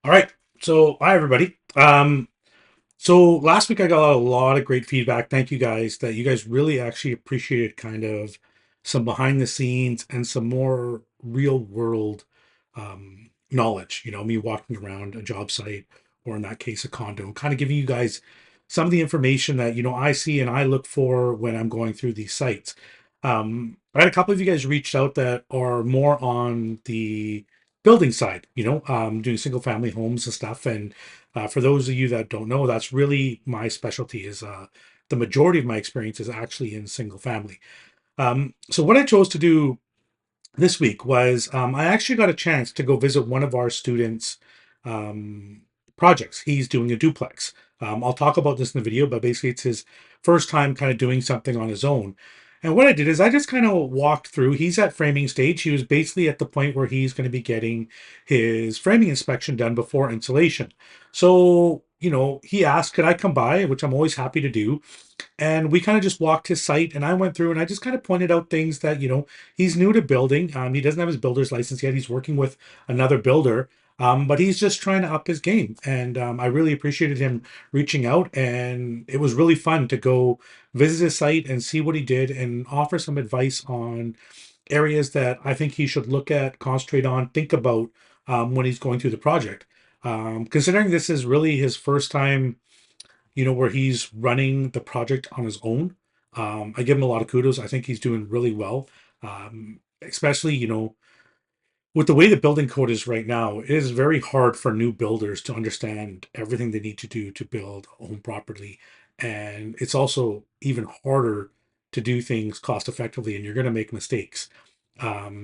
All right. So, hi everybody. So last week I got a lot of great feedback. Thank you guys that you guys really actually appreciated kind of some behind the scenes and some more real world knowledge. Me walking around a job site or in that case a condo, and kind of giving you guys some of the information that I see and I look for when I'm going through these sites. I had a couple of you guys reached out that are more on the building side, doing single family homes and stuff. And for those of you that don't know, that's really my specialty. Is the majority of my experience is actually in single family. So what I chose to do this week was I actually got a chance to go visit one of our students' um, projects. He's doing a duplex. I'll talk about this in the video, but basically it's his first time kind of doing something on his own. And what I did is I just kind of walked through. He's at framing stage. He was basically at the point where he's going to be getting his framing inspection done before insulation. So, he asked, could I come by, which I'm always happy to do. And we kind of just walked his site and I went through and I just kind of pointed out things that he's new to building. He doesn't have his builder's license yet. He's working with another builder, but he's just trying to up his game. And I really appreciated him reaching out, and it was really fun to go visit his site and see what he did and offer some advice on areas that I think he should look at, concentrate on, think about when he's going through the project. Considering this is really his first time, where he's running the project on his own. I give him a lot of kudos. I think he's doing really well. Especially, with the way the building code is right now, it is very hard for new builders to understand everything they need to do to build a home properly. And it's also even harder to do things cost effectively, and you're going to make mistakes.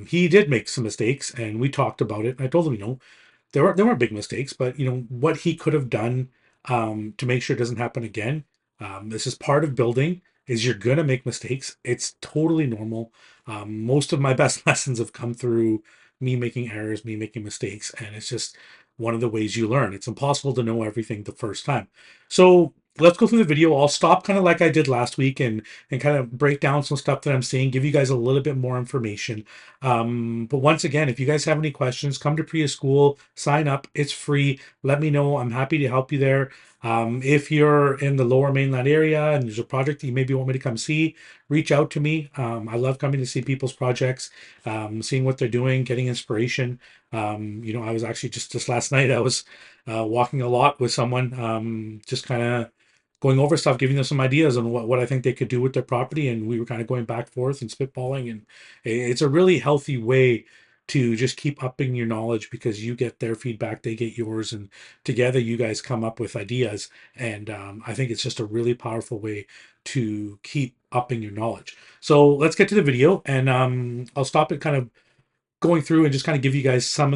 He did make some mistakes, and we talked about it. I told him, there weren't big mistakes, but what he could have done to make sure it doesn't happen again. This is part of building. Is you're gonna make mistakes. It's totally normal. Most of my best lessons have come through me making errors, me making mistakes, and it's just one of the ways you learn. It's impossible to know everything the first time. So let's go through the video. I'll stop kind of like I did last week and kind of break down some stuff that I'm seeing, give you guys a little bit more information. But once again, if you guys have any questions, come to Priya School, sign up. It's free. Let me know. I'm happy to help you there. If you're in the lower mainland area and there's a project that you maybe want me to come see, reach out to me. I love coming to see people's projects, seeing what they're doing, getting inspiration. I was actually just this last night, I was walking a lot with someone, just kind of going over stuff, giving them some ideas on what I think they could do with their property. And we were kind of going back and forth and spitballing. And it's a really healthy way to just keep upping your knowledge because you get their feedback, they get yours, and together you guys come up with ideas. And I think it's just a really powerful way to keep upping your knowledge. So let's get to the video, and I'll stop it kind of going through and just kind of give you guys a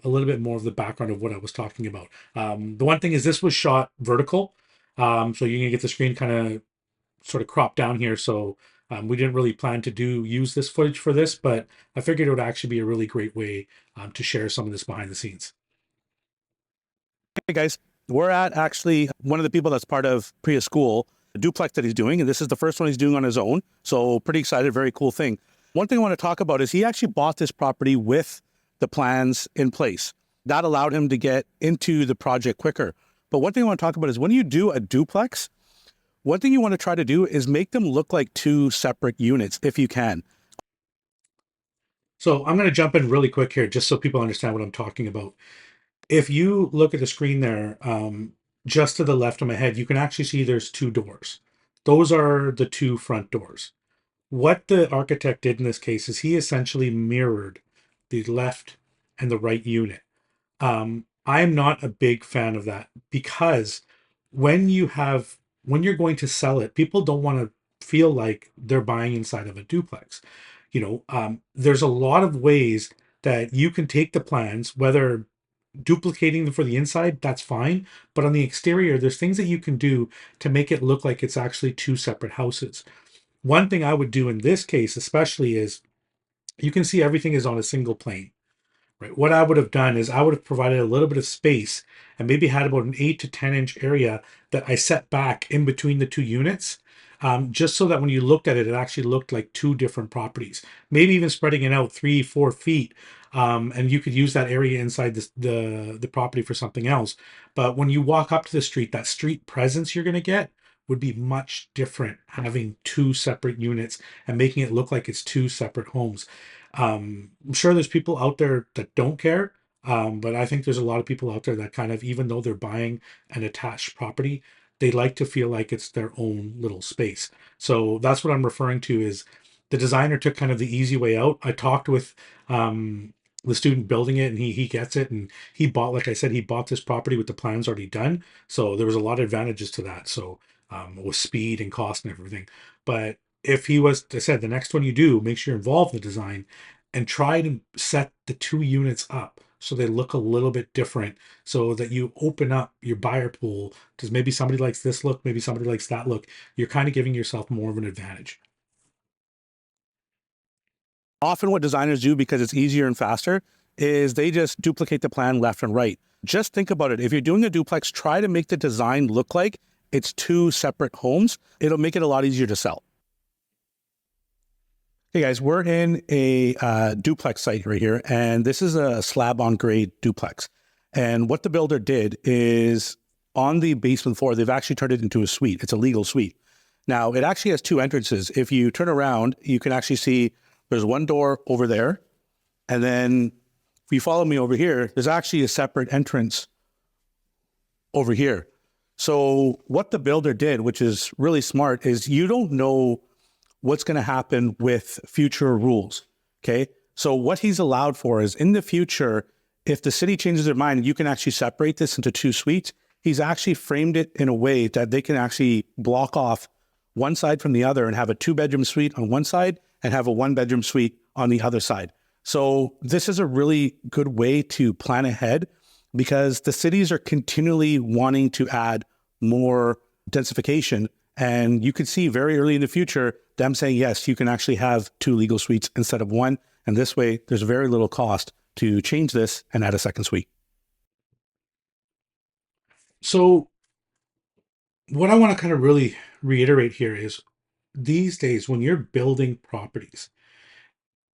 little bit more of the background of what I was talking about. The one thing is this was shot vertical. So you're gonna get the screen kind of sort of cropped down here. So we didn't really plan to use this footage for this, but I figured it would actually be a really great way to share some of this behind the scenes. Hey guys, we're at actually one of the people that's part of Priya School, the duplex that he's doing, and this is the first one he's doing on his own. So pretty excited, very cool thing. One thing I want to talk about is he actually bought this property with the plans in place. That allowed him to get into the project quicker. But one thing I want to talk about is when you do a duplex, one thing you want to try to do is make them look like two separate units if you can. So I'm going to jump in really quick here just so people understand what I'm talking about. If you look at the screen there, just to the left of my head, you can actually see there's two doors. Those are the two front doors. What the architect did in this case is he essentially mirrored the left and the right unit. I am not a big fan of that because when when you're going to sell it, people don't want to feel like they're buying inside of a duplex. There's a lot of ways that you can take the plans, whether duplicating them for the inside, that's fine. But on the exterior, there's things that you can do to make it look like it's actually two separate houses. One thing I would do in this case, especially, is you can see everything is on a single plane, right? What I would have done is I would have provided a little bit of space and maybe had about an 8 to 10 inch area that I set back in between the two units. just so that when you looked at it, it actually looked like two different properties, maybe even spreading it out 3, 4 feet. And you could use that area inside the property for something else. But when you walk up to the street, that street presence you're going to get would be much different having two separate units and making it look like it's two separate homes. I'm sure there's people out there that don't care, but I think there's a lot of people out there that kind of, even though they're buying an attached property, they like to feel like it's their own little space. So that's what I'm referring to is the designer took kind of the easy way out. I talked with the student building it and he gets it, and he bought, like I said, he bought this property with the plans already done. So there was a lot of advantages to that. So with speed and cost and everything. But if he was, I said, the next one you do, make sure you're involved in the design and try to set the two units up so they look a little bit different, so that you open up your buyer pool, because maybe somebody likes this look, maybe somebody likes that look. You're kind of giving yourself more of an advantage. Often what designers do, because it's easier and faster, is they just duplicate the plan left and right. Just think about it. If you're doing a duplex, try to make the design look like it's two separate homes. It'll make it a lot easier to sell. Hey guys, we're in a duplex site right here, and this is a slab on grade duplex. And what the builder did is on the basement floor, they've actually turned it into a suite. It's a legal suite. Now, it actually has two entrances. If you turn around, you can actually see there's one door over there. And then if you follow me over here, there's actually a separate entrance over here. So what the builder did, which is really smart, is you don't know what's going to happen with future rules. Okay. So what he's allowed for is in the future, if the city changes their mind, you can actually separate this into two suites. He's actually framed it in a way that they can actually block off one side from the other and have a 2-bedroom suite on one side and have a 1-bedroom suite on the other side. So this is a really good way to plan ahead, because the cities are continually wanting to add more densification. And you could see very early in the future them saying, yes, you can actually have 2 legal suites instead of 1. And this way, there's very little cost to change this and add a second suite. So what I want to kind of really reiterate here is, these days when you're building properties,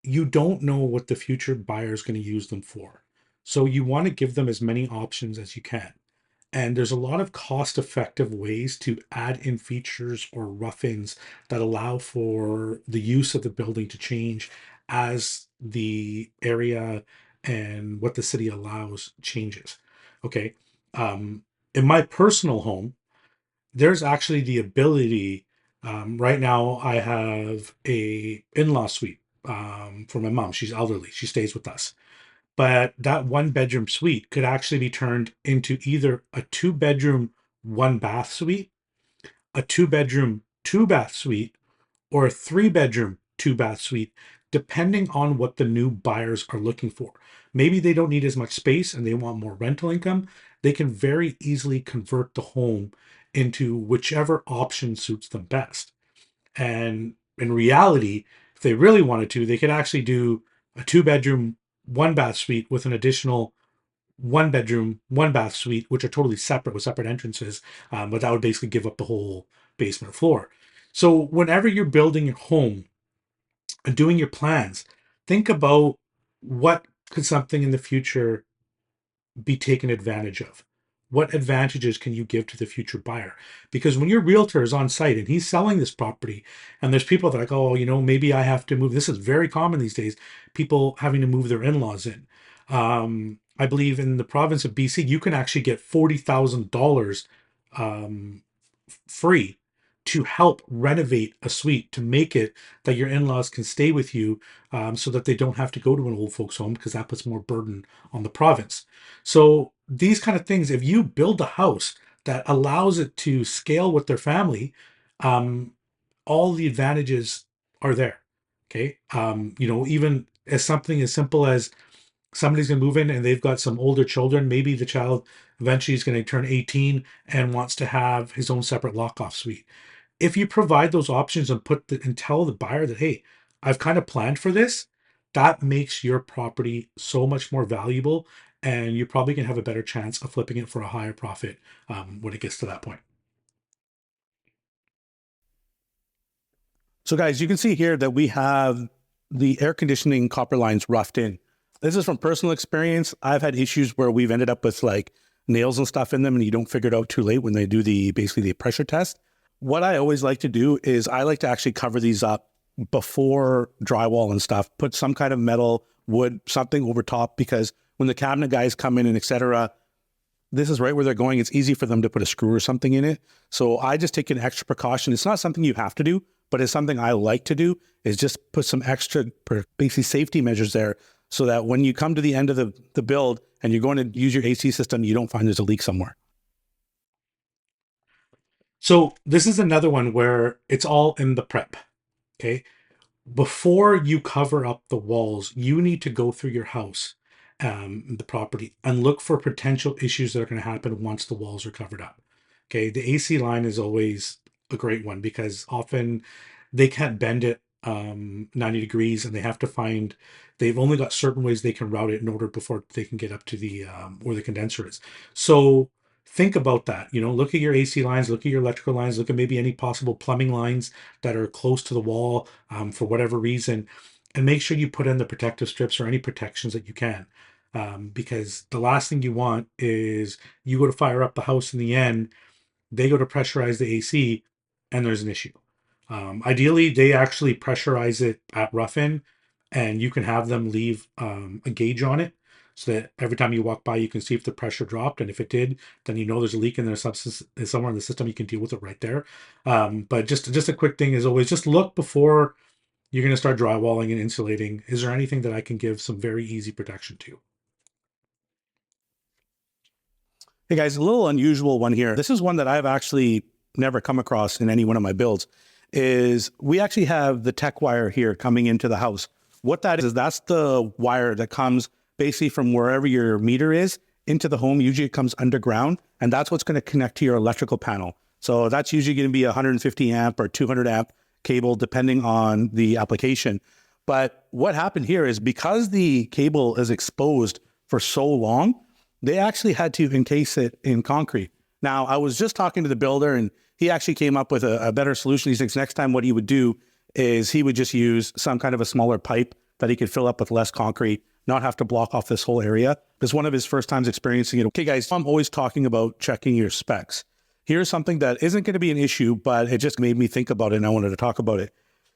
you don't know what the future buyer is going to use them for. So you want to give them as many options as you can. And there's a lot of cost effective ways to add in features or rough-ins that allow for the use of the building to change as the area and what the city allows changes. Okay. In my personal home, there's actually the ability. Right now, I have a in-law suite for my mom. She's elderly. She stays with us, but that 1-bedroom suite could actually be turned into either a 2-bedroom, 1-bath suite, a 2-bedroom, 2-bath suite, or a 3-bedroom, 2-bath suite, depending on what the new buyers are looking for. Maybe they don't need as much space and they want more rental income. They can very easily convert the home into whichever option suits them best. And in reality, if they really wanted to, they could actually do a 2-bedroom, 1-bath suite with an additional 1-bedroom, 1-bath suite, which are totally separate with separate entrances. But that would basically give up the whole basement floor. So whenever you're building your home and doing your plans, think about what could something in the future be taken advantage of? What advantages can you give to the future buyer? Because when your realtor is on site and he's selling this property, and there's people that are like, oh, maybe I have to move. This is very common these days, people having to move their in laws in. I believe in the province of BC, you can actually get $40,000 free to help renovate a suite to make it that your in-laws can stay with you, so that they don't have to go to an old folks home, because that puts more burden on the province. So these kind of things, if you build a house that allows it to scale with their family, um, all the advantages are there. Okay. Even as something as simple as somebody's going to move in and they've got some older children. Maybe the child eventually is going to turn 18 and wants to have his own separate lock-off suite. If you provide those options and and tell the buyer that, hey, I've kind of planned for this, that makes your property so much more valuable, and you probably can have a better chance of flipping it for a higher profit when it gets to that point. So, guys, you can see here that we have the air conditioning copper lines roughed in. This is from personal experience. I've had issues where we've ended up with like nails and stuff in them, and you don't figure it out too late when they do the basically the pressure test. What I always like to do is I like to actually cover these up before drywall and stuff. Put some kind of metal, wood, something over top, because when the cabinet guys come in and etc., this is right where they're going. It's easy for them to put a screw or something in it. So I just take an extra precaution. It's not something you have to do, but it's something I like to do, is just put some extra basically safety measures there so that when you come to the end of the build and you're going to use your AC system, you don't find there's a leak somewhere. So this is another one where it's all in the prep. Okay. Before you cover up the walls, you need to go through your house, the property, and look for potential issues that are going to happen once the walls are covered up. Okay, the AC line is always a great one because often they can't bend it 90 degrees, and they have to find they've only got certain ways they can route it in order before they can get up to the where the condenser is. So think about that. Look at your AC lines, look at your electrical lines, look at maybe any possible plumbing lines that are close to the wall for whatever reason, and make sure you put in the protective strips or any protections that you can. Because the last thing you want is you go to fire up the house in the end, they go to pressurize the AC, and there's an issue. Ideally, they actually pressurize it at rough in, and you can have them leave a gauge on it so that every time you walk by, you can see if the pressure dropped. And if it did, then you know there's a leak in there substance somewhere in the system. You can deal with it right there. But just a quick thing is always just look before you're going to start drywalling and insulating. Is there anything that I can give some very easy protection to? Hey guys, a little unusual one here. This is one that I've actually never come across in any one of my builds. Is we actually have the tech wire here coming into the house. What that is that's the wire that comes basically from wherever your meter is into the home. Usually it comes underground, and that's what's going to connect to your electrical panel. So that's usually going to be a 150 amp or 200 amp cable, depending on the application. But what happened here is because the cable is exposed for so long, they actually had to encase it in concrete. Now, I was just talking to the builder, and he actually came up with a better solution. He thinks next time what he would do is he would just use some kind of a smaller pipe that he could fill up with less concrete, not have to block off this whole area. It's one of his first times experiencing it. Okay, guys, I'm always talking about checking your specs. Here's something that isn't going to be an issue, but it just made me think about it, and I wanted to talk about it.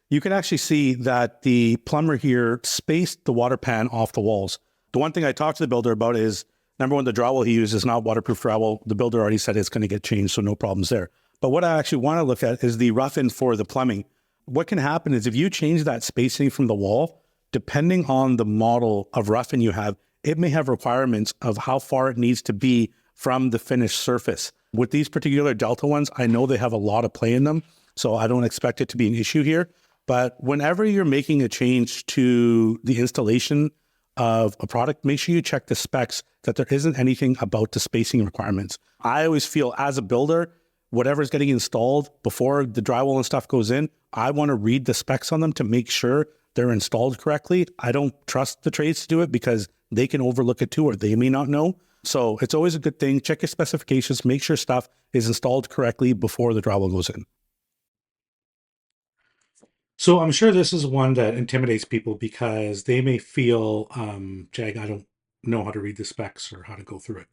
You can actually see that the plumber here spaced the water pan off the walls. The one thing I talked to the builder about is, number one, the drywall he uses is not waterproof drywall. The builder already said it's going to get changed, so no problems there. But what I actually want to look at is the rough-in for the plumbing. What can happen is if you change that spacing from the wall, depending on the model of rough-in you have, it may have requirements of how far it needs to be from the finished surface. With these particular Delta ones, I know they have a lot of play in them, so I don't expect it to be an issue here. But whenever you're making a change to the installation of a product, make sure you check the specs that there isn't anything about the spacing requirements. I always feel as a builder, whatever's getting installed before the drywall and stuff goes in, I want to read the specs on them to make sure they're installed correctly. I don't trust the trades to do it because they can overlook it too, or they may not know. So it's always a good thing. Check your specifications, make sure stuff is installed correctly before the drywall goes in. So I'm sure this is one that intimidates people because they may feel, Jag, I don't know how to read the specs or how to go through it.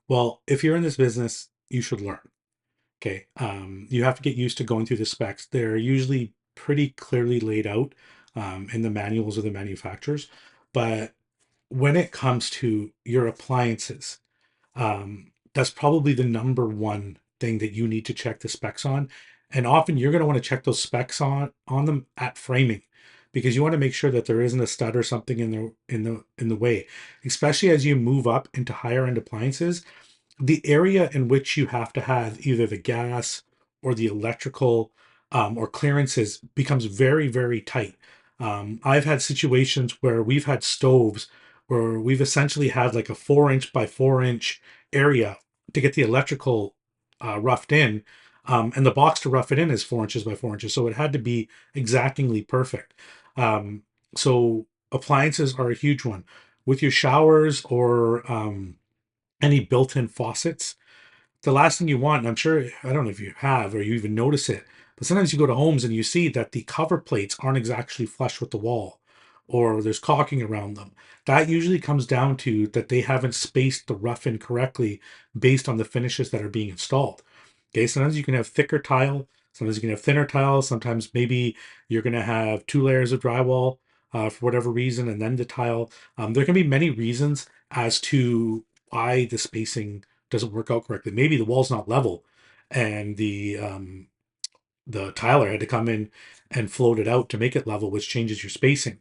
Well, if you're in this business, you should learn. Okay. You have to get used to going through the specs. They're usually pretty clearly laid out in the manuals of the manufacturers. But when it comes to your appliances, that's probably the number one thing that you need to check the specs on. And often you're going to want to check those specs on them at framing because you want to make sure that there isn't a stud or something in the way, especially as you move up into higher end appliances. The area in which you have to have either the gas or the electrical or clearances becomes very, very tight. I've had situations where we've had stoves where we've essentially had like a 4 inch by 4 inch area to get the electrical roughed in. And the box to rough it in is 4 inches by 4 inches. So it had to be exactingly perfect. So appliances are a huge one. With your showers or any built-in faucets, the last thing you want, and I'm sure, I don't know if you have or you even notice it, but sometimes you go to homes and you see that the cover plates aren't exactly flush with the wall or there's caulking around them. That usually comes down to that they haven't spaced the rough in correctly based on the finishes that are being installed. Okay, sometimes you can have thicker tile, sometimes you can have thinner tile, sometimes maybe you're going to have two layers of drywall for whatever reason, and then the tile. There can be many reasons as to why the spacing doesn't work out correctly. Maybe the wall's not level, and the tiler had to come in and float it out to make it level, which changes your spacing.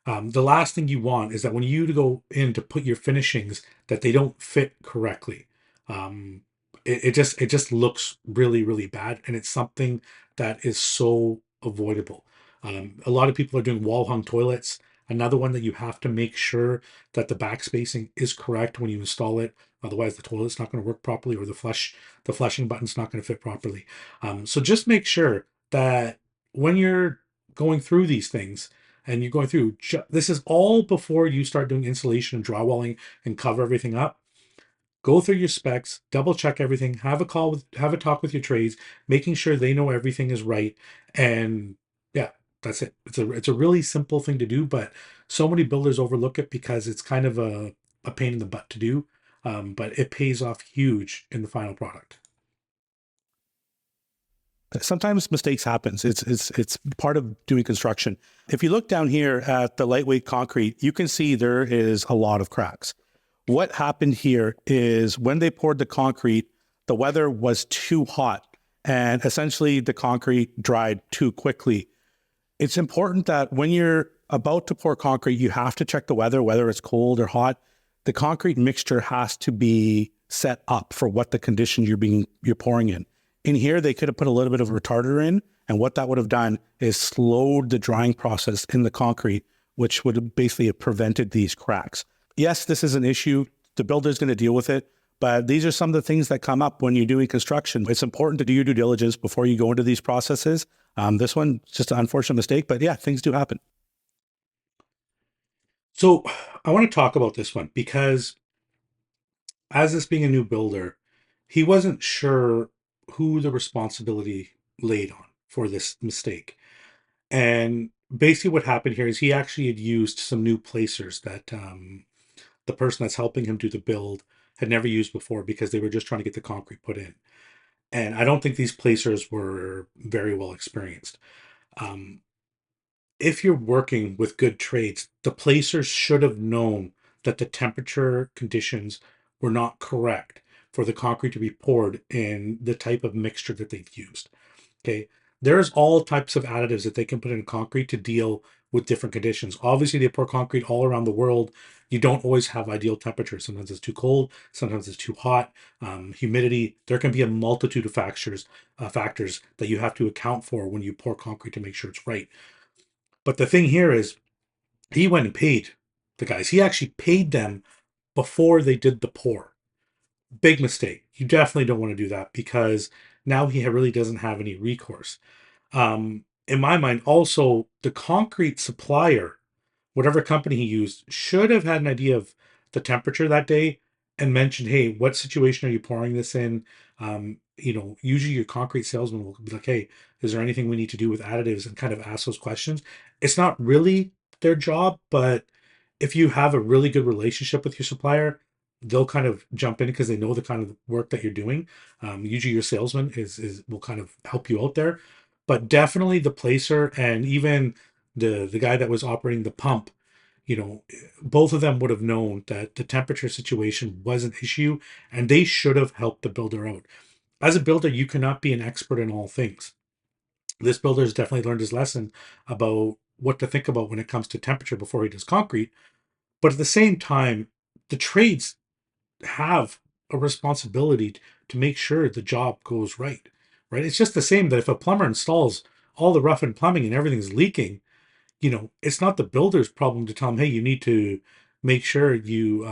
The last thing you want is that when you go in to put your finishings, that they don't fit correctly. Um, it just looks really really bad, and it's something that is so avoidable. A lot of people are doing wall hung toilets. Another one that you have to make sure that the back spacing is correct when you install it. Otherwise, the toilet's not going to work properly, or the flushing button's not going to fit properly. So just make sure that when you're going through these things and you're going through, this is all before you start doing insulation and drywalling and cover everything up. Go through your specs, double check everything, have a talk with your trades, making sure they know everything is right. And yeah, that's it. It's a really simple thing to do, but so many builders overlook it because it's kind of a pain in the butt to do. But it pays off huge in the final product. Sometimes mistakes happens. It's part of doing construction. If you look down here at the lightweight concrete, you can see there is a lot of cracks. What happened here is when they poured the concrete, the weather was too hot and essentially the concrete dried too quickly. It's important that when you're about to pour concrete, you have to check the weather, whether it's cold or hot. The concrete mixture has to be set up for what the conditions you're pouring in. In here, they could have put a little bit of retarder in, and what that would have done is slowed the drying process in the concrete, which would have basically have prevented these cracks. Yes, this is an issue. The builder is going to deal with it, but these are some of the things that come up when you're doing construction. It's important to do your due diligence before you go into these processes. This one, just an unfortunate mistake, but yeah, things do happen. So I want to talk about this one because as this being a new builder, he wasn't sure who the responsibility laid on for this mistake. And basically, what happened here is he actually had used some new placers that the person that's helping him do the build had never used before because they were just trying to get the concrete put in. And I don't think these placers were very well experienced. Um, if you're working with good trades, the placers should have known that the temperature conditions were not correct for the concrete to be poured in the type of mixture that they've used. Okay. There's all types of additives that they can put in concrete to deal with different conditions. Obviously, they pour concrete all around the world. You don't always have ideal temperatures. Sometimes it's too cold, sometimes it's too hot, humidity. There can be a multitude of factors that you have to account for when you pour concrete to make sure it's right. But the thing here is, he went and paid the guys. He actually paid them before they did the pour. Big mistake. You definitely don't want to do that because now he really doesn't have any recourse. In my mind, also the concrete supplier, whatever company he used, should have had an idea of the temperature that day and mentioned, hey, what situation are you pouring this in? Usually your concrete salesman will be like, hey, is there anything we need to do with additives, and kind of ask those questions. It's not really their job, but if you have a really good relationship with your supplier, they'll kind of jump in because they know the kind of work that you're doing. Usually your salesman is will kind of help you out there, but definitely the placer and even the guy that was operating the pump, both of them would have known that the temperature situation was an issue, and they should have helped the builder out. As a builder, you cannot be an expert in all things. This builder has definitely learned his lesson about what to think about when it comes to temperature before he does concrete. But at the same time, the trades have a responsibility to make sure the job goes right. Right? It's just the same that if a plumber installs all the rough and plumbing and everything's leaking, it's not the builder's problem to tell them, hey, you need to make sure you,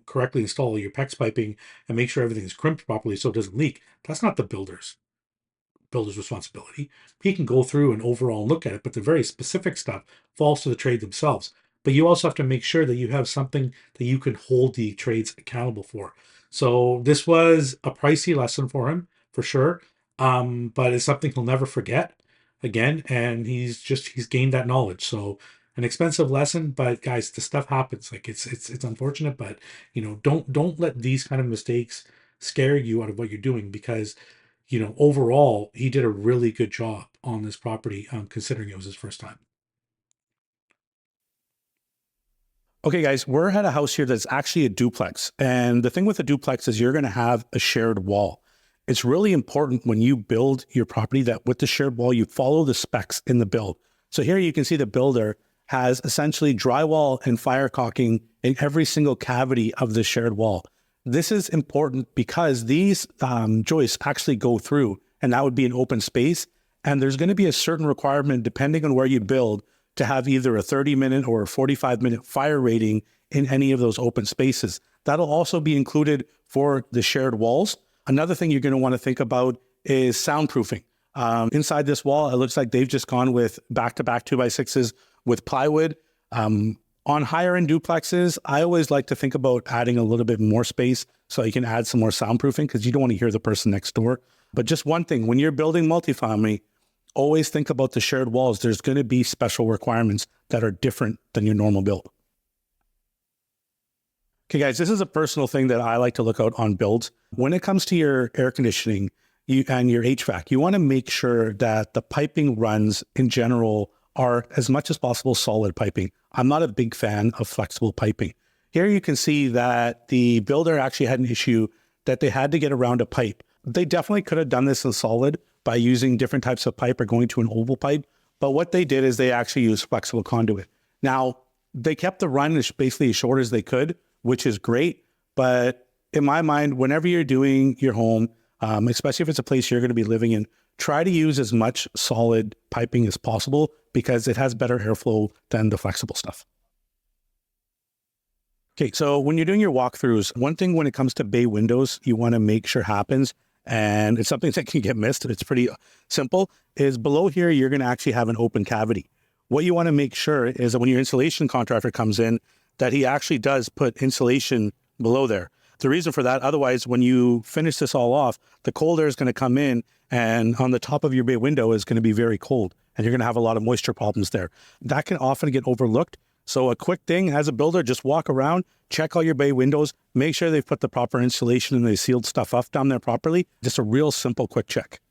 correctly install your PEX piping and make sure everything is crimped properly so it doesn't leak. That's not the builder's responsibility. He can go through and overall look at it, but the very specific stuff falls to the trade themselves. but you also have to make sure that you have something that you can hold the trades accountable for. So this was a pricey lesson for him, for sure. But it's something he'll never forget again. And he's gained that knowledge. So an expensive lesson, but guys, the stuff happens. Like it's unfortunate, but don't let these kind of mistakes scare you out of what you're doing, because overall he did a really good job on this property, considering it was his first time. Okay, guys, we're at a house here that's actually a duplex. And the thing with a duplex is you're going to have a shared wall. It's really important when you build your property that with the shared wall, you follow the specs in the build. So here you can see the builder has essentially drywall and fire caulking in every single cavity of the shared wall. This is important because these joists actually go through, and that would be an open space. And there's going to be a certain requirement, depending on where you build, to have either a 30-minute or a 45-minute fire rating in any of those open spaces. That'll also be included for the shared walls. Another thing you're going to want to think about is soundproofing. Inside this wall, it looks like they've just gone with back-to-back 2x6s with plywood. On higher end duplexes, I always like to think about adding a little bit more space so you can add some more soundproofing, because you don't want to hear the person next door. But just one thing, when you're building multifamily, always think about the shared walls. There's going to be special requirements that are different than your normal build. Okay, guys, this is a personal thing that I like to look out on builds. When it comes to your air conditioning and your HVAC, you want to make sure that the piping runs in general are as much as possible solid piping. I'm not a big fan of flexible piping. Here you can see that the builder actually had an issue that they had to get around a pipe. They definitely could have done this in solid by using different types of pipe or going to an oval pipe. But what they did is they actually used flexible conduit. Now, they kept the run as basically as short as they could, which is great. But in my mind, whenever you're doing your home, especially if it's a place you're going to be living in, try to use as much solid piping as possible because it has better airflow than the flexible stuff. Okay, so when you're doing your walkthroughs, one thing when it comes to bay windows, you want to make sure happens, and it's something that can get missed. It's pretty simple, is below here, you're going to actually have an open cavity. What you want to make sure is that when your insulation contractor comes in, that he actually does put insulation below there. The reason for that, otherwise, when you finish this all off, the cold air is going to come in, and on the top of your bay window is going to be very cold, and you're going to have a lot of moisture problems there. That can often get overlooked. So a quick thing as a builder, just walk around, check all your bay windows, make sure they've put the proper insulation and they sealed stuff up down there properly. Just a real simple, quick check.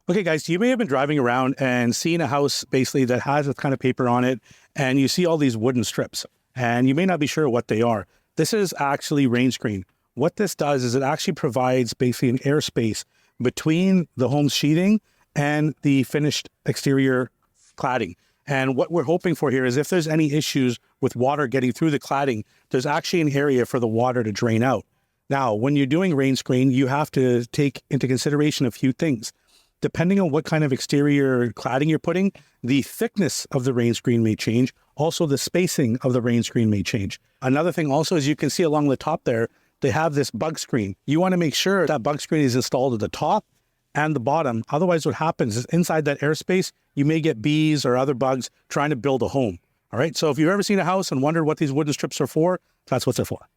Okay, guys, you may have been driving around and seen a house basically that has this kind of paper on it, and you see all these wooden strips, and you may not be sure what they are. This is actually rain screen. What this does is it actually provides basically an airspace between the home's sheathing and the finished exterior cladding. And what we're hoping for here is if there's any issues with water getting through the cladding, there's actually an area for the water to drain out. Now, when you're doing rain screen, you have to take into consideration a few things. Depending on what kind of exterior cladding you're putting, the thickness of the rain screen may change. Also, the spacing of the rain screen may change. Another thing also, as you can see along the top there, they have this bug screen. You want to make sure that bug screen is installed at the top and the bottom. Otherwise, what happens is inside that airspace, you may get bees or other bugs trying to build a home. All right. So if you've ever seen a house and wondered what these wooden strips are for, that's what they're for.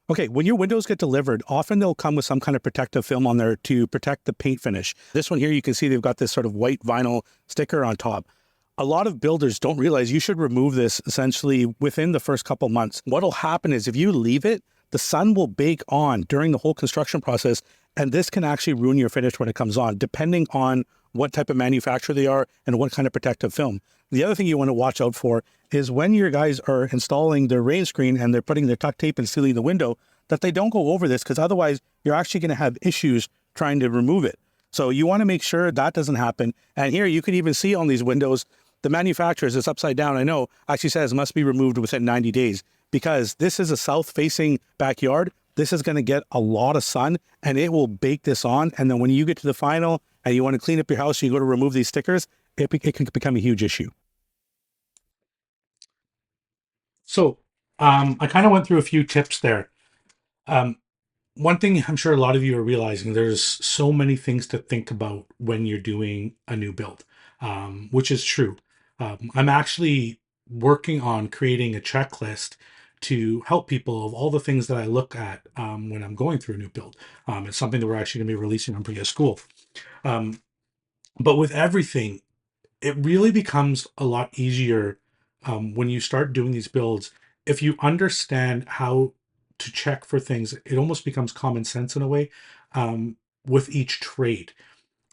Okay, when your windows get delivered, often they'll come with some kind of protective film on there to protect the paint finish. This one here, you can see they've got this sort of white vinyl sticker on top. A lot of builders don't realize you should remove this essentially within the first couple months. What'll happen is if you leave it, the sun will bake on during the whole construction process, and this can actually ruin your finish when it comes on, depending on what type of manufacturer they are and what kind of protective film. The other thing you want to watch out for is when your guys are installing their rain screen and they're putting their duct tape and sealing the window, that they don't go over this, because otherwise you're actually going to have issues trying to remove it. So you want to make sure that doesn't happen. And here you can even see on these windows, the manufacturers, it's upside down, I know, actually says must be removed within 90 days because this is a south-facing backyard. This is going to get a lot of sun and it will bake this on. And then when you get to the final and you want to clean up your house, you go to remove these stickers, it can become a huge issue. So I kind of went through a few tips there. Um, One thing I'm sure a lot of you are realizing, there's so many things to think about when you're doing a new build, which is true. I'm actually working on creating a checklist to help people of all the things that I look at when I'm going through a new build. It's something that we're actually going to be releasing on Priya School. Um, but with everything, it really becomes a lot easier when you start doing these builds. If you understand how to check for things, it almost becomes common sense in a way with each trade,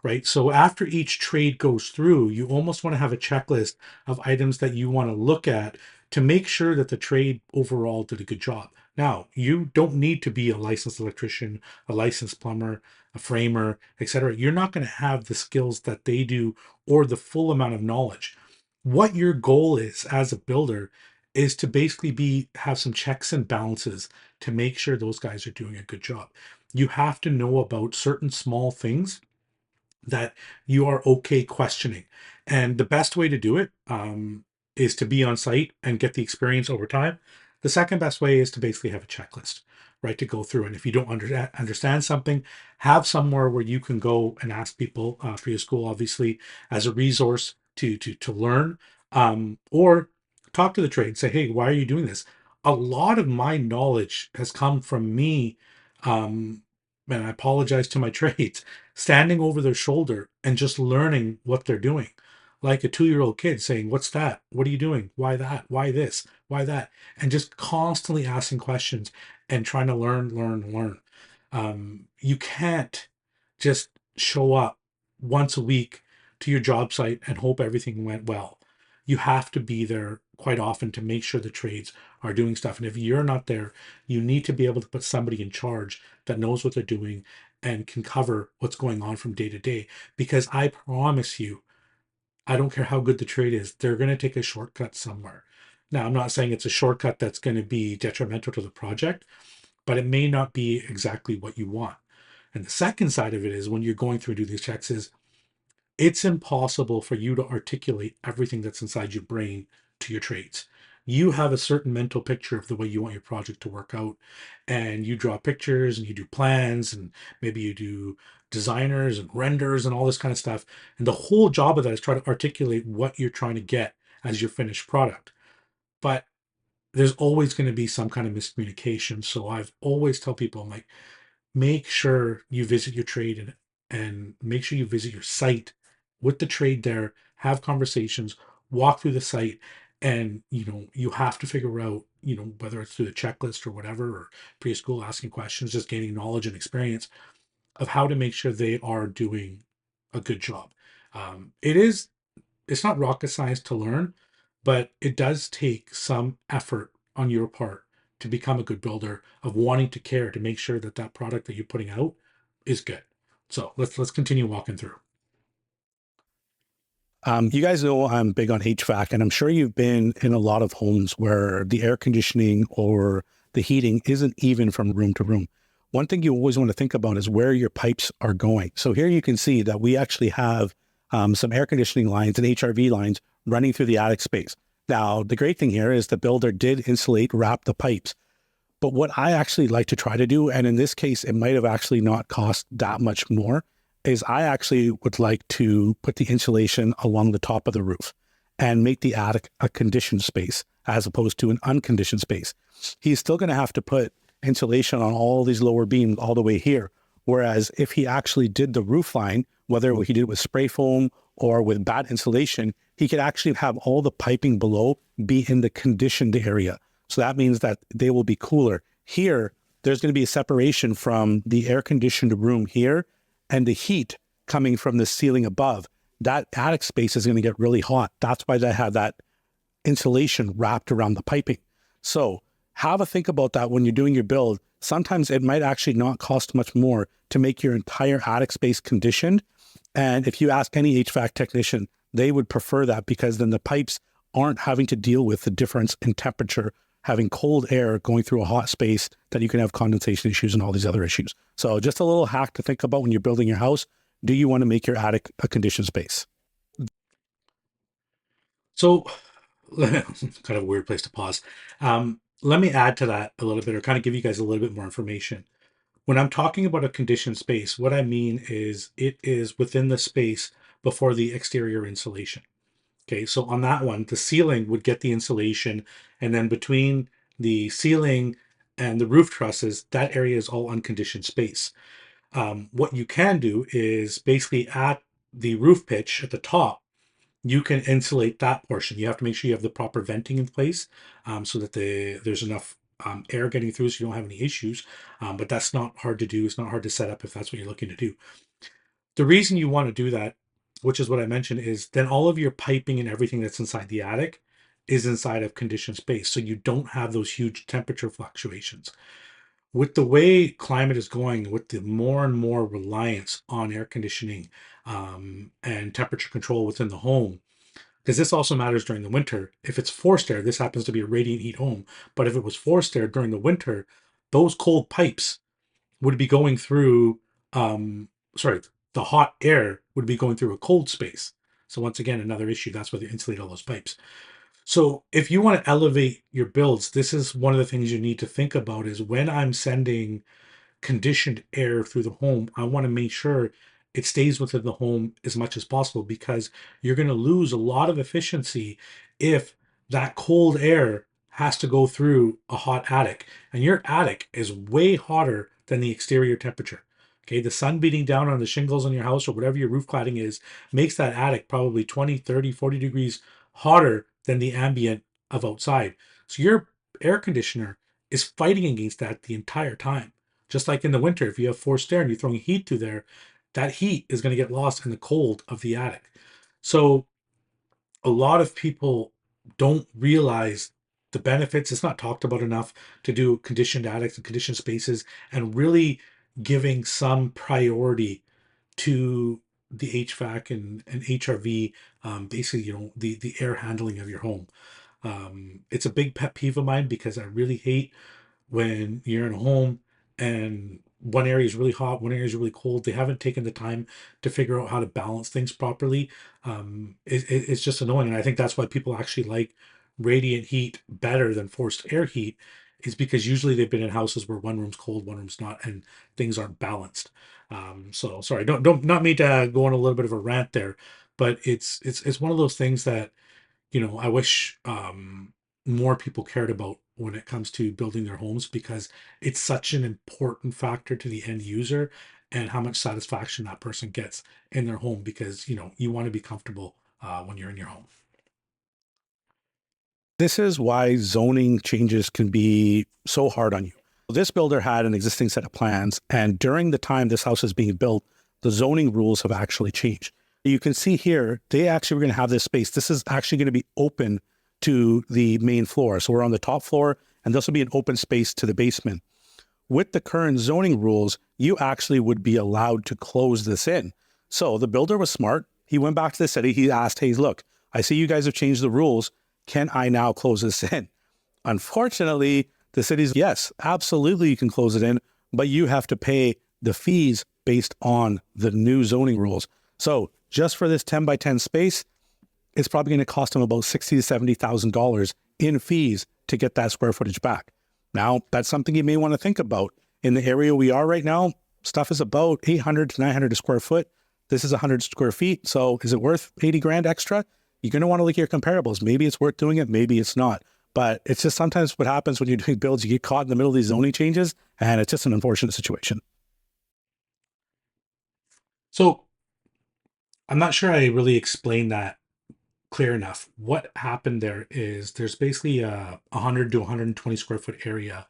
right? So after each trade goes through, you almost want to have a checklist of items that you want to look at to make sure that the trade overall did a good job. Now, you don't need to be a licensed electrician, a licensed plumber, a framer, etc. You're not going to have the skills that they do or the full amount of knowledge. What your goal is as a builder is to basically be have some checks and balances to make sure those guys are doing a good job. You have to know about certain small things that you are okay questioning. And the best way to do it is to be on site and get the experience over time. The second best way is to basically have a checklist, right, to go through. And if you don't understand something, have somewhere where you can go and ask people for your school, obviously, as a resource to learn, or talk to the trade. Say, hey, why are you doing this? A lot of my knowledge has come from me. And I apologize to my trades standing over their shoulder and just learning what they're doing. Like a 2-year-old kid saying, what's that? What are you doing? Why that? Why this? Why that? And just constantly asking questions and trying to learn. You can't just show up once a week to your job site and hope everything went well. You have to be there quite often to make sure the trades are doing stuff. And if you're not there, you need to be able to put somebody in charge that knows what they're doing and can cover what's going on from day to day. Because I promise you, I don't care how good the trade is, they're going to take a shortcut somewhere. Now, I'm not saying it's a shortcut that's going to be detrimental to the project, but it may not be exactly what you want. And the second side of it is when you're going through and do these checks is it's impossible for you to articulate everything that's inside your brain to your trades. You have a certain mental picture of the way you want your project to work out, and you draw pictures and you do plans, and maybe you do designers and renders and all this kind of stuff. And the whole job of that is try to articulate what you're trying to get as your finished product. But there's always going to be some kind of miscommunication. So I've always tell people, I'm like, make sure you visit your trade and make sure you visit your site with the trade there, have conversations, walk through the site, and you have to figure out, whether it's through the checklist or whatever, or preschool asking questions, just gaining knowledge and experience of how to make sure they are doing a good job. It's not rocket science to learn, but it does take some effort on your part to become a good builder of wanting to care to make sure that that product that you're putting out is good. So let's continue walking through. You guys know I'm big on HVAC, and I'm sure you've been in a lot of homes where the air conditioning or the heating isn't even from room to room. One thing you always want to think about is where your pipes are going. So here you can see that we actually have some air conditioning lines and HRV lines running through the attic space. Now, the great thing here is the builder did insulate, wrap the pipes. But what I actually like to try to do, and in this case, it might have actually not cost that much more, is I actually would like to put the insulation along the top of the roof and make the attic a conditioned space as opposed to an unconditioned space. He's still going to have to put insulation on all these lower beams all the way here. Whereas if he actually did the roof line, whether he did it with spray foam or with bad insulation, he could actually have all the piping below be in the conditioned area. So that means that they will be cooler. Here, there's going to be a separation from the air conditioned room here and the heat coming from the ceiling above. That attic space is going to get really hot. That's why they have that insulation wrapped around the piping. So have a think about that when you're doing your build. Sometimes it might actually not cost much more to make your entire attic space conditioned. And if you ask any HVAC technician, they would prefer that because then the pipes aren't having to deal with the difference in temperature, having cold air going through a hot space that you can have condensation issues and all these other issues. So just a little hack to think about when you're building your house. Do you want to make your attic a conditioned space? So kind of a weird place to pause. Let me add to that a little bit, or kind of give you guys a little bit more information. When I'm talking about a conditioned space, what I mean is it is within the space before the exterior insulation. Okay, so on that one, the ceiling would get the insulation, and then between the ceiling and the roof trusses, that area is all unconditioned space. What you can do is basically at the roof pitch at the top, you can insulate that portion. You have to make sure you have the proper venting in place, so that there's enough air getting through so you don't have any issues. But that's not hard to do. It's not hard to set up if that's what you're looking to do. The reason you want to do that, which is what I mentioned, is then all of your piping and everything that's inside the attic is inside of conditioned space. So you don't have those huge temperature fluctuations. With the way climate is going, with the more and more reliance on air conditioning and temperature control within the home, because this also matters during the winter. If it's forced air, this happens to be a radiant heat home, but if it was forced air during the winter, those cold pipes would be going through, um, sorry, the hot air would be going through a cold space. So once again, another issue. That's why they insulate all those pipes. So if you want to elevate your builds, this is one of the things you need to think about is when I'm sending conditioned air through the home, I want to make sure it stays within the home as much as possible because you're going to lose a lot of efficiency if that cold air has to go through a hot attic. And your attic is way hotter than the exterior temperature. Okay, the sun beating down on the shingles on your house or whatever your roof cladding is makes that attic probably 20, 30, 40 degrees hotter than the ambient of outside. So your air conditioner is fighting against that the entire time. Just like in the winter, if you have forced air and you're throwing heat through there, that heat is going to get lost in the cold of the attic. So a lot of people don't realize the benefits. It's not talked about enough to do conditioned attics and conditioned spaces and really giving some priority to the HVAC and HRV, basically, the air handling of your home. It's a big pet peeve of mine because I really hate when you're in a home and one area is really hot, one area is really cold. They haven't taken the time to figure out how to balance things properly. It's just annoying. And I think that's why people actually like radiant heat better than forced air heat, is because usually they've been in houses where one room's cold, one room's not, and things aren't balanced. So sorry, don't not me to go on a little bit of a rant there, but it's one of those things that I wish more people cared about when it comes to building their homes because it's such an important factor to the end user and how much satisfaction that person gets in their home because you want to be comfortable when you're in your home. This is why zoning changes can be so hard on you. This builder had an existing set of plans, and during the time this house is being built, the zoning rules have actually changed. You can see here, they actually were going to have this space. This is actually going to be open to the main floor. So we're on the top floor, and this will be an open space to the basement. With the current zoning rules, you actually would be allowed to close this in. So the builder was smart. He went back to the city. He asked, hey, look, I see you guys have changed the rules. Can I now close this in? Unfortunately, the city's, yes, absolutely you can close it in, but you have to pay the fees based on the new zoning rules. So just for this 10 by 10 space, it's probably going to cost them about $60,000 to $70,000 in fees to get that square footage back. Now, that's something you may want to think about. In the area we are right now, stuff is about 800 to 900 a square foot. This is 100 square feet. So is it worth 80 grand extra? You're going to want to look at your comparables. Maybe it's worth doing it. Maybe it's not. But it's just sometimes what happens when you're doing builds, you get caught in the middle of these zoning changes, and it's just an unfortunate situation. So I'm not sure I really explained that clear enough. What happened there is there's basically a 100 to 120 square foot area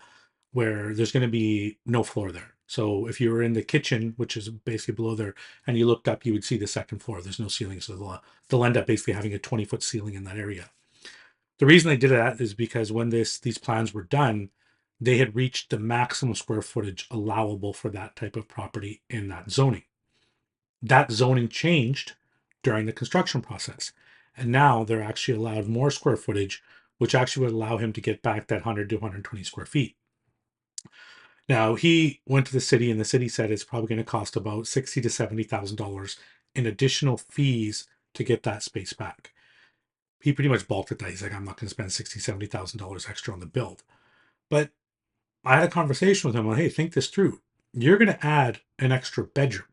where there's going to be no floor there. So if you were in the kitchen, which is basically below there, and you looked up, you would see the second floor. There's no ceiling, so they'll end up basically having a 20-foot ceiling in that area. The reason they did that is because when these plans were done, they had reached the maximum square footage allowable for that type of property in that zoning. That zoning changed during the construction process, and now they're actually allowed more square footage, which actually would allow him to get back that 100 to 120 square feet. Now he went to the city, and the city said it's probably going to cost about $60,000 to $70,000 in additional fees to get that space back. He pretty much balked at that. He's like, I'm not going to spend $60,000 $70,000 extra on the build. But I had a conversation with him. Well, hey, think this through. You're going to add an extra bedroom.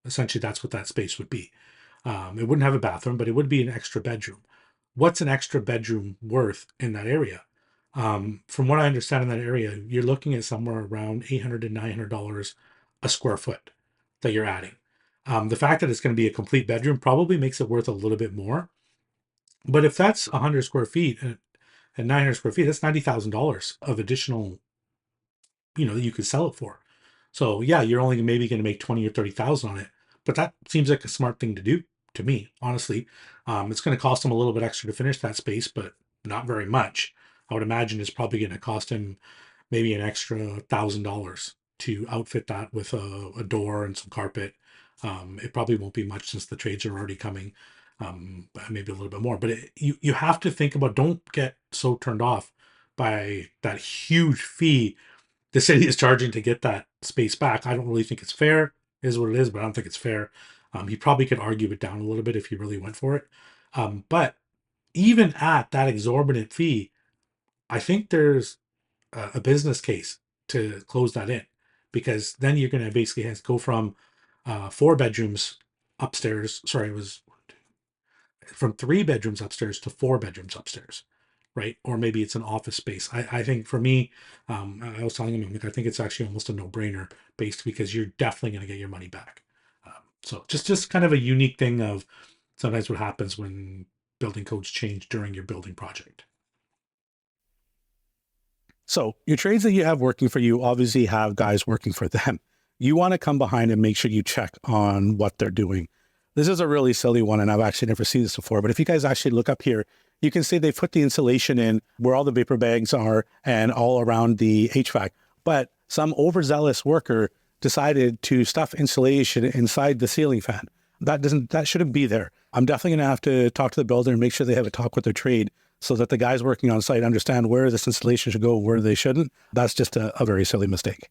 Essentially, that's what that space would be. It wouldn't have a bathroom, but it would be an extra bedroom. what's an extra bedroom worth in that area? From what I understand in that area, you're looking at somewhere around $800 to $900 a square foot that you're adding. The fact that it's going to be a complete bedroom probably makes it worth a little bit more. But if that's 100 square feet and 900 square feet, that's $90,000 of additional, that you could sell it for. So yeah, you're only maybe going to make 20 or 30,000 on it, but that seems like a smart thing to do to me, honestly. It's going to cost him a little bit extra to finish that space, but not very much. I would imagine it's probably going to cost him maybe an extra $1,000 to outfit that with a door and some carpet. It probably won't be much since the trades are already coming, maybe a little bit more. But you have to think about, don't get so turned off by that huge fee the city is charging to get that space back. I don't really think it's fair, is what it is, but I don't think it's fair. He probably could argue it down a little bit if he really went for it. But even at that exorbitant fee, I think there's a business case to close that in, because then you're going to basically have to go from 4 bedrooms upstairs. Sorry, it was from 3 bedrooms upstairs to 4 bedrooms upstairs, right? Or maybe it's an office space. I think for me, I was telling him, I'm like, I think it's actually almost a no-brainer based, because you're definitely going to get your money back. So just kind of a unique thing of sometimes what happens when building codes change during your building project. So your trades that you have working for you obviously have guys working for them. You want to come behind and make sure you check on what they're doing. This is a really silly one, and I've actually never seen this before. But if you guys actually look up here, you can see they put the insulation in where all the vapor bags are and all around the HVAC. But some overzealous worker decided to stuff insulation inside the ceiling fan. That shouldn't be there. I'm definitely going to have to talk to the builder and make sure they have a talk with their trade so that the guys working on site understand where this installation should go, where they shouldn't. That's just a very silly mistake.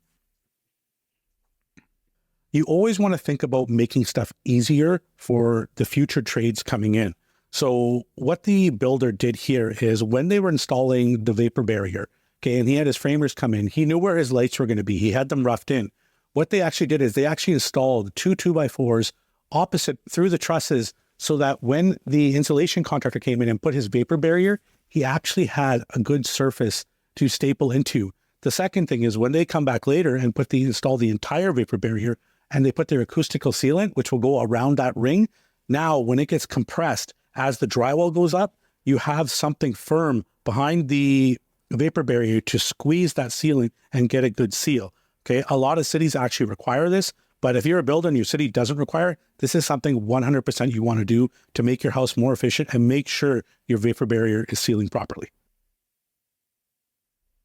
You always want to think about making stuff easier for the future trades coming in. So what the builder did here is when they were installing the vapor barrier, okay, and he had his framers come in, he knew where his lights were going to be. He had them roughed in. What they actually did is they actually installed 2 2x4s opposite through the trusses, so that when the insulation contractor came in and put his vapor barrier, he actually had a good surface to staple into. The second thing is when they come back later and install the entire vapor barrier and they put their acoustical sealant, which will go around that ring. Now, when it gets compressed, as the drywall goes up, you have something firm behind the vapor barrier to squeeze that sealant and get a good seal. Okay, a lot of cities actually require this, but if you're a builder and your city doesn't require it, this is something 100% you want to do to make your house more efficient and make sure your vapor barrier is sealing properly.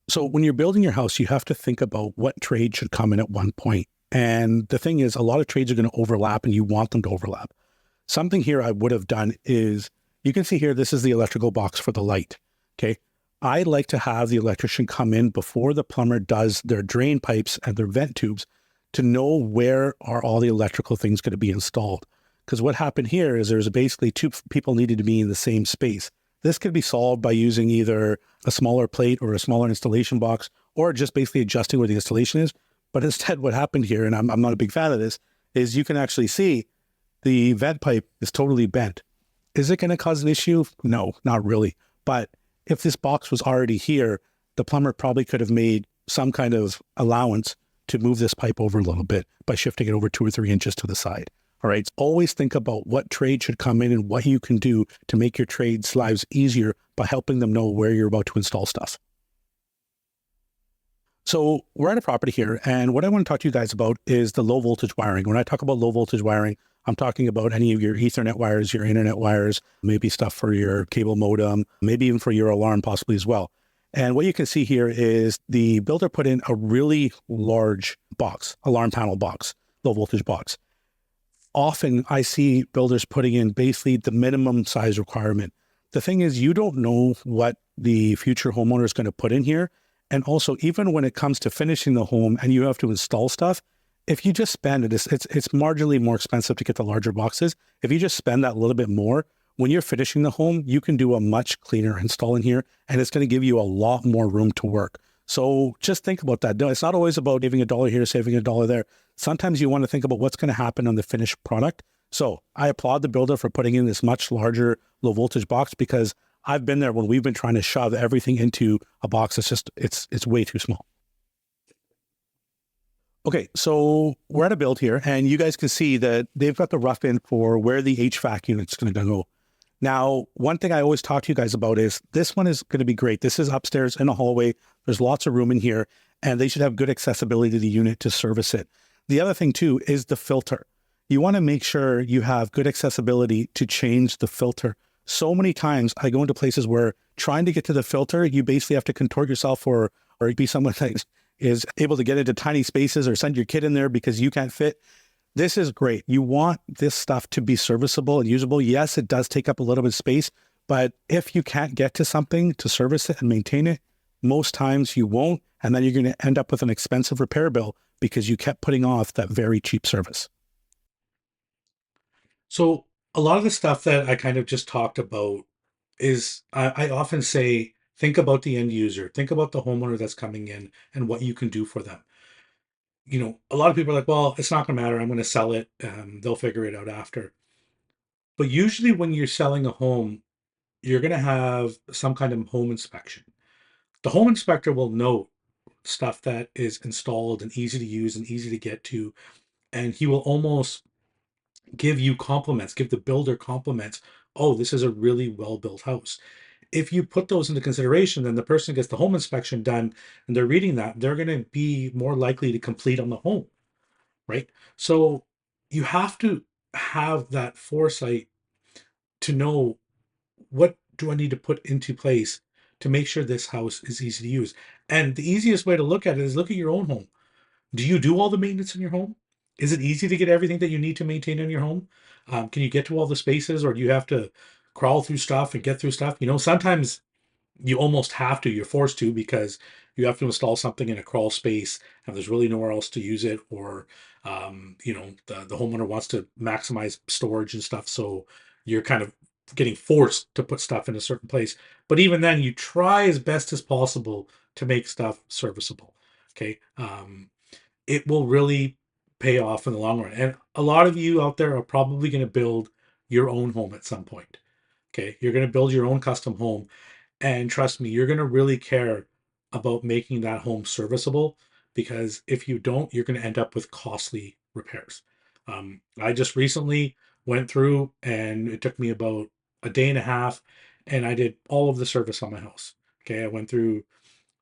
So when you're building your house, you have to think about what trade should come in at one point. And the thing is, a lot of trades are going to overlap and you want them to overlap. Something here I would have done is, you can see here, this is the electrical box for the light. Okay. I like to have the electrician come in before the plumber does their drain pipes and their vent tubes to know where are all the electrical things going to be installed. Because what happened here is there's basically 2 people needed to be in the same space. This could be solved by using either a smaller plate or a smaller installation box, or just basically adjusting where the installation is. But instead what happened here, and I'm not a big fan of this, is you can actually see the vent pipe is totally bent. Is it going to cause an issue? No, not really. But if this box was already here, the plumber probably could have made some kind of allowance to move this pipe over a little bit by shifting it over 2 or 3 inches to the side. All right. Always think about what trade should come in and what you can do to make your trades' lives easier by helping them know where you're about to install stuff. So we're at a property here, and what I want to talk to you guys about is the low voltage wiring. When I talk about low voltage wiring, I'm talking about any of your Ethernet wires, your internet wires, maybe stuff for your cable modem, maybe even for your alarm possibly as well. And what you can see here is the builder put in a really large box, alarm panel box, low voltage box. Often I see builders putting in basically the minimum size requirement. The thing is, you don't know what the future homeowner is going to put in here. And also, even when it comes to finishing the home and you have to install stuff, if you just spend it, it's marginally more expensive to get the larger boxes. If you just spend that little bit more, when you're finishing the home, you can do a much cleaner install in here, and it's going to give you a lot more room to work. So just think about that. No, it's not always about saving $1 here, saving $1 there. Sometimes you want to think about what's going to happen on the finished product. So I applaud the builder for putting in this much larger low voltage box, because I've been there when we've been trying to shove everything into a box. It's way too small. Okay, so we're at a build here, and you guys can see that they've got the rough in for where the HVAC unit's going to go. Now, one thing I always talk to you guys about is this one is going to be great. This is upstairs in a hallway. There's lots of room in here, and they should have good accessibility to the unit to service it. The other thing too is the filter. You want to make sure you have good accessibility to change the filter. So many times I go into places where trying to get to the filter, you basically have to contort yourself or be someone that is able to get into tiny spaces or send your kid in there because you can't fit. This is great. You want this stuff to be serviceable and usable. Yes, it does take up a little bit of space, but if you can't get to something to service it and maintain it, most times you won't. And then you're going to end up with an expensive repair bill because you kept putting off that very cheap service. So a lot of the stuff that I kind of just talked about is I often say, think about the end user, think about the homeowner that's coming in and what you can do for them. A lot of people are like, well, it's not going to matter. I'm going to sell it. They'll figure it out after. But usually when you're selling a home, you're going to have some kind of home inspection. The home inspector will note stuff that is installed and easy to use and easy to get to. And he will almost give you compliments, give the builder compliments. Oh, this is a really well built house. If you put those into consideration, then the person gets the home inspection done and they're reading that, they're going to be more likely to complete on the home, right? So you have to have that foresight to know, what do I need to put into place to make sure this house is easy to use. And the easiest way to look at it is look at your own home. Do you do all the maintenance in your home? Is it easy to get everything that you need to maintain in your home? Can you get to all the spaces, or do you have to crawl through stuff and get through stuff? Sometimes you almost have to, you're forced to, because you have to install something in a crawl space and there's really nowhere else to use it, or the homeowner wants to maximize storage and stuff, so you're kind of getting forced to put stuff in a certain place. But even then, you try as best as possible to make stuff serviceable. Okay. It will really pay off in the long run, and a lot of you out there are probably going to build your own home at some point. Okay, you're going to build your own custom home, and trust me, you're going to really care about making that home serviceable, because if you don't, you're going to end up with costly repairs. I just recently went through, and it took me about a day and a half, and I did all of the service on my house. Okay, I went through,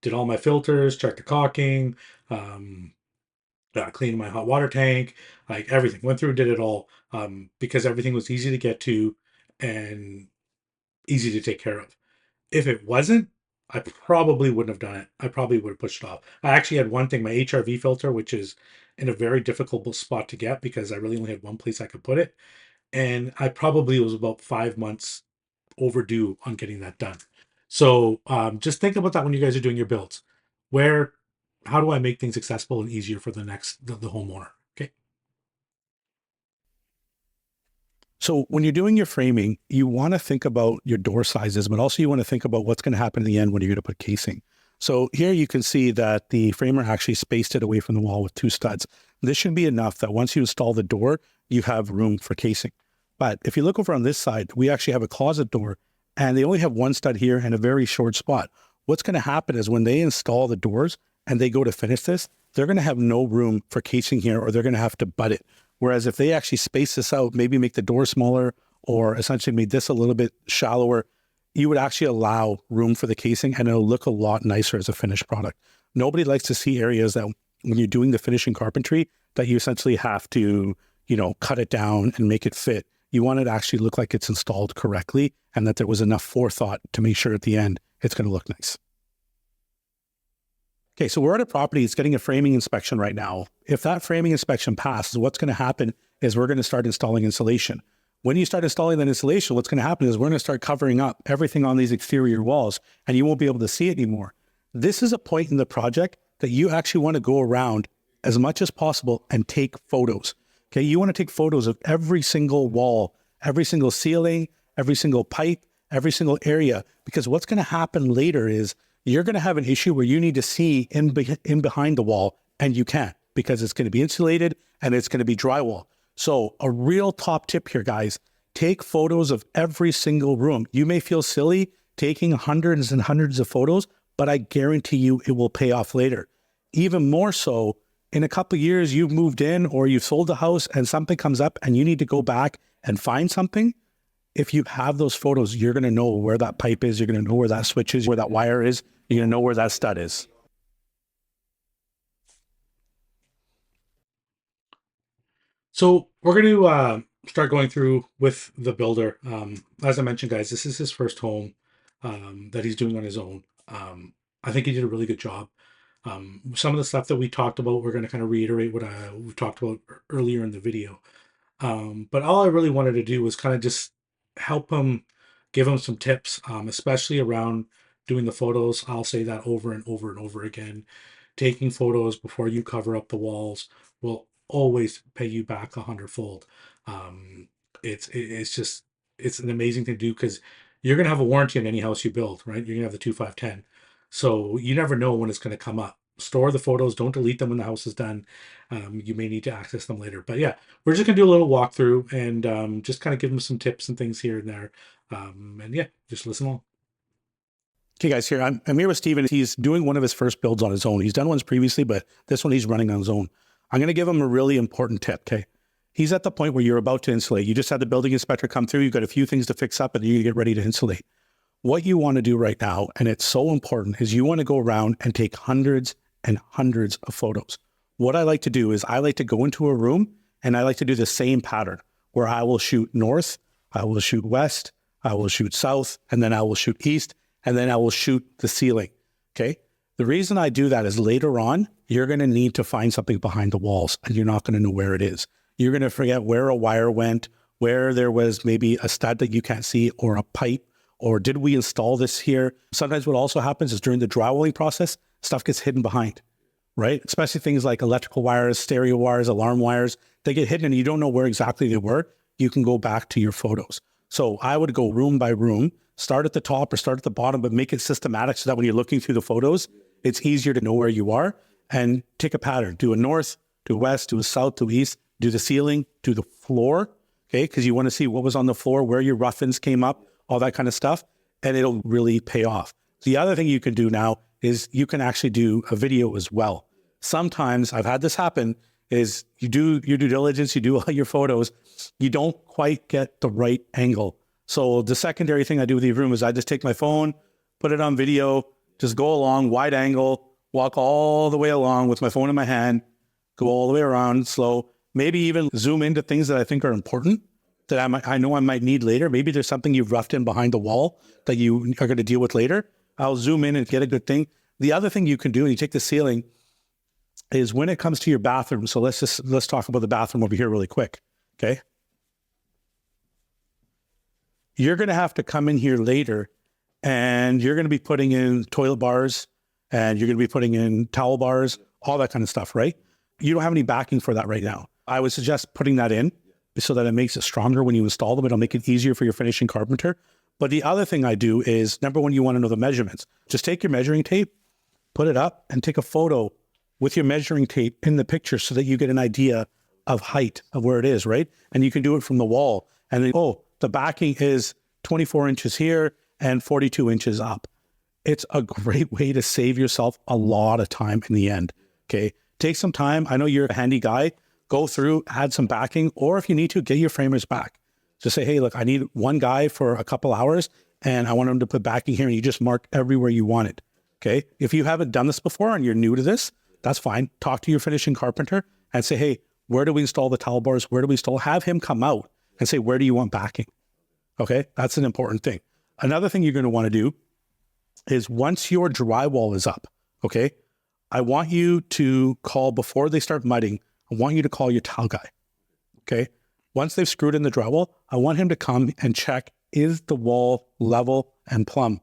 did all my filters, checked the caulking, um, cleaned my hot water tank, like everything. Went through and did it all, because everything was easy to get to and easy to take care of. If it wasn't, I probably wouldn't have done it. I probably would have pushed it off. I actually had one thing, my HRV filter, which is in a very difficult spot to get because I really only had one place I could put it. And I probably was about 5 months overdue on getting that done. So just think about that when you guys are doing your builds. Where, how do I make things accessible and easier for the homeowner? Okay. So when you're doing your framing, you want to think about your door sizes, but also you want to think about what's going to happen in the end when you're going to put casing. So here you can see that the framer actually spaced it away from the wall with 2 studs. This should be enough that once you install the door, you have room for casing. But if you look over on this side, we actually have a closet door and they only have 1 stud here and a very short spot. What's going to happen is when they install the doors and they go to finish this, they're going to have no room for casing here, or they're going to have to butt it. Whereas if they actually space this out, maybe make the door smaller or essentially make this a little bit shallower, you would actually allow room for the casing and it'll look a lot nicer as a finished product. Nobody likes to see areas that when you're doing the finishing carpentry that you essentially have to, cut it down and make it fit. You want it to actually look like it's installed correctly and that there was enough forethought to make sure at the end it's going to look nice. Okay, so we're at a property that's getting a framing inspection right now. If that framing inspection passes, what's going to happen is we're going to start installing insulation. When you start installing that insulation, what's going to happen is we're going to start covering up everything on these exterior walls and you won't be able to see it anymore. This is a point in the project that you actually want to go around as much as possible and take photos. Okay, you want to take photos of every single wall, every single ceiling, every single pipe, every single area, because what's going to happen later is you're going to have an issue where you need to see in behind the wall and you can't because it's going to be insulated and it's going to be drywall. So a real top tip here, guys, take photos of every single room. You may feel silly taking hundreds and hundreds of photos, but I guarantee you it will pay off later. Even more so, in a couple of years, you've moved in or you've sold the house and something comes up and you need to go back and find something. If you have those photos, you're going to know where that pipe is. You're going to know where that switch is, where that wire is. You're going to know where that stud is. So we're going to start going through with the builder. As I mentioned, guys, this is his first home that he's doing on his own. I think he did a really good job. Some of the stuff that we talked about, we're going to kind of reiterate what we talked about earlier in the video. But all I really wanted to do was kind of just help him, give him some tips, especially around doing the photos. I'll say that over and over and over again. Taking photos before you cover up the walls will always pay you back 100-fold. It's just it's an amazing thing to do because you're gonna have a warranty on any house you build, right? You're gonna have the 2510, so you never know when it's gonna come up. Store the photos, don't delete them when the house is done. You may need to access them later, but yeah, we're just gonna do a little walkthrough and just kind of give them some tips and things here and there. And yeah, just listen along. Okay, guys, here I'm here with Steven. He's doing one of his first builds on his own. He's done ones previously, but this one he's running on his own. I'm going to give him a really important tip, okay? He's at the point where you're about to insulate. You just had the building inspector come through. You've got a few things to fix up and you get ready to insulate. What you want to do right now, and it's so important, is you want to go around and take hundreds and hundreds of photos. What I like to do is I like to go into a room and I like to do the same pattern where I will shoot north, I will shoot west, I will shoot south, and then I will shoot east, and then I will shoot the ceiling, okay? The reason I do that is later on, you're going to need to find something behind the walls and you're not going to know where it is. You're going to forget where a wire went, where there was maybe a stud that you can't see or a pipe, or did we install this here? Sometimes what also happens is during the drywalling process, stuff gets hidden behind, right? Especially things like electrical wires, stereo wires, alarm wires, they get hidden and you don't know where exactly they were. You can go back to your photos. So I would go room by room, start at the top or start at the bottom, but make it systematic so that when you're looking through the photos, it's easier to know where you are and take a pattern. Do a north, do a west, do a south, do east, do the ceiling, do the floor, okay? Because you want to see what was on the floor, where your rough-ins came up, all that kind of stuff, and it'll really pay off. The other thing you can do now is you can actually do a video as well. Sometimes, I've had this happen, is you do your due diligence, you do all your photos, you don't quite get the right angle. So the secondary thing I do with the room is I just take my phone, put it on video, just go along, wide angle, walk all the way along with my phone in my hand, go all the way around slow, maybe even zoom into things that I think are important that I know I might need later. Maybe there's something you've roughed in behind the wall that you are going to deal with later. I'll zoom in and get a good thing. The other thing you can do, and you take the ceiling, is when it comes to your bathroom. So let's talk about the bathroom over here really quick, okay? You're going to have to come in here later and you're going to be putting in toilet bars and you're going to be putting in towel bars, all that kind of stuff, right? You don't have any backing for that right now. I would suggest putting that in so that it makes it stronger when you install them. It'll make it easier for your finishing carpenter. But the other thing I do is, number one, you want to know the measurements. Just take your measuring tape, put it up and take a photo with your measuring tape in the picture so that you get an idea of height of where it is, right? And you can do it from the wall. And then, oh, the backing is 24 inches here and 42 inches up. It's a great way to save yourself a lot of time in the end, okay? Take some time. I know you're a handy guy. Go through, add some backing, or if you need to, get your framers back. Just say, hey, look, I need one guy for a couple hours and I want him to put backing here, and you just mark everywhere you want it, okay? If you haven't done this before and you're new to this, that's fine. Talk to your finishing carpenter and say, hey, where do we install the towel bars? Where do we install? Have him come out and say, where do you want backing? Okay, that's an important thing. Another thing you're going to want to do is once your drywall is up, okay, I want you to call, before they start mudding, I want you to call your tile guy, okay? Once they've screwed in the drywall, I want him to come and check, is the wall level and plumb,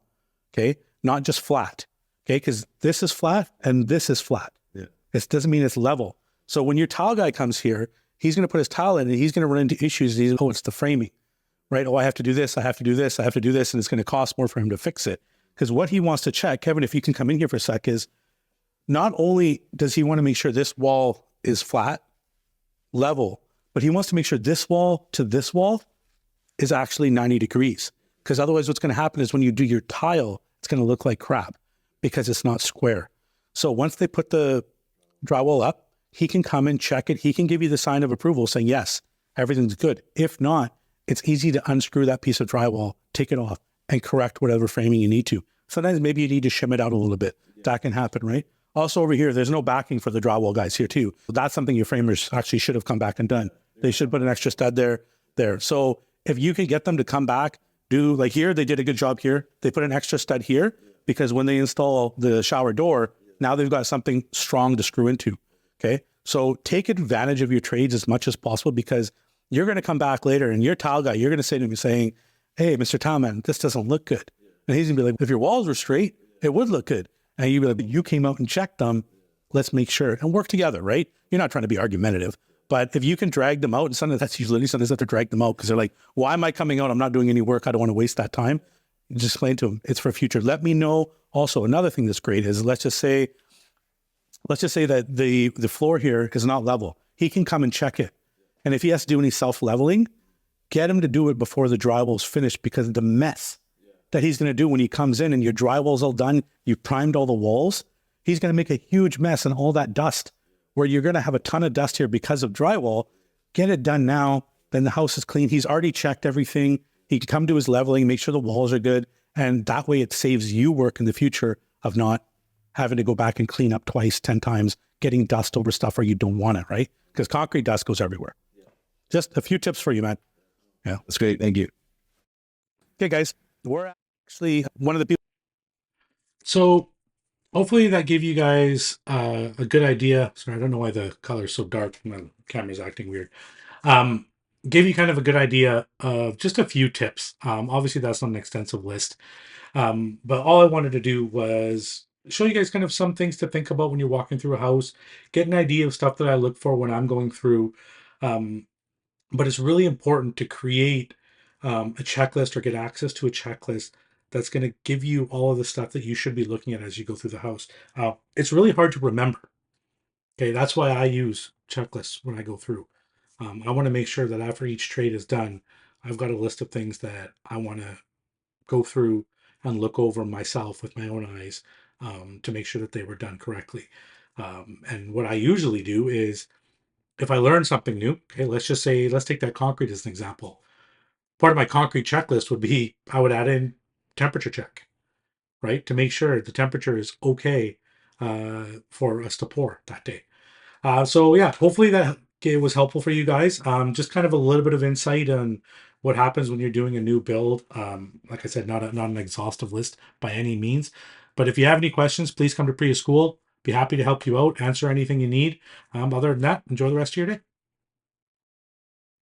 okay? Not just flat, okay? Because this is flat and this is flat. Yeah. This doesn't mean it's level. So when your tile guy comes here, he's going to put his tile in and he's going to run into issues. Oh, it's the framing, right? Oh, I have to do this, I have to do this, I have to do this, and it's going to cost more for him to fix it. Because what he wants to check, Kevin, if you can come in here for a sec, is not only does he want to make sure this wall is flat, level, but he wants to make sure this wall to this wall is actually 90 degrees. Because otherwise, what's going to happen is when you do your tile, it's going to look like crap because it's not square. So once they put the drywall up, he can come and check it. He can give you the sign of approval saying, yes, everything's good. If not, it's easy to unscrew that piece of drywall, take it off, and correct whatever framing you need to. Sometimes maybe you need to shim it out a little bit. That can happen, right? Also over here, there's no backing for the drywall guys here too. That's something your framers actually should have come back and done. They should put an extra stud there. So if you can get them to come back, do like here, they did a good job here. They put an extra stud here because when they install the shower door, now they've got something strong to screw into. Okay. So take advantage of your trades as much as possible because you're going to come back later and your tile guy, you're going to say to me saying, hey, Mr. Tileman, this doesn't look good. And he's going to be like, if your walls were straight, it would look good. And you'd be like, you came out and checked them. Let's make sure and work together, right? You're not trying to be argumentative. But if you can drag them out, and sometimes that's usually sometimes have to drag them out because they're like, why am I coming out? I'm not doing any work. I don't want to waste that time. You just explain to them, it's for future. Let me know. Also, another thing that's great is let's just say that the floor here is not level. He can come and check it. And if he has to do any self-leveling, get him to do it before the drywall is finished because the mess that he's going to do when he comes in and your drywall's all done, you've primed all the walls, he's going to make a huge mess and all that dust where you're going to have a ton of dust here because of drywall. Get it done now. Then the house is clean. He's already checked everything. He can come to his leveling, make sure the walls are good. And that way it saves you work in the future of not having to go back and clean up twice, 10 times, getting dust over stuff where you don't want it, right? Because concrete dust goes everywhere. Just a few tips for you, man. Yeah, that's great. Thank you. Okay, guys, we're actually one of the people. So hopefully that gave you guys a good idea. Sorry, I don't know why the color is so dark. My camera's acting weird. Um, Gave you kind of a good idea of just a few tips. Obviously, that's not an extensive list. But all I wanted to do was show you guys kind of some things to think about when you're walking through a house, get an idea of stuff that I look for when I'm going through. Um, but it's really important to create a checklist or get access to a checklist that's going to give you all of the stuff that you should be looking at as you go through the house. It's really hard to remember. Okay, that's why I use checklists when I go through. I want to make sure that after each trade is done, I've got a list of things that I want to go through and look over myself with my own eyes to make sure that they were done correctly. And what I usually do is if I learn something new, okay, let's take that concrete as an example. Part of my concrete checklist would be I would add in temperature check, right, to make sure the temperature is okay for us to pour that day. So yeah, hopefully that it was helpful for you guys. Just kind of a little bit of insight on what happens when you're doing a new build. Like I said, not an exhaustive list by any means. But if you have any questions, please come to Priya School. Be happy to help you out, answer anything you need. Other than that, enjoy the rest of your day.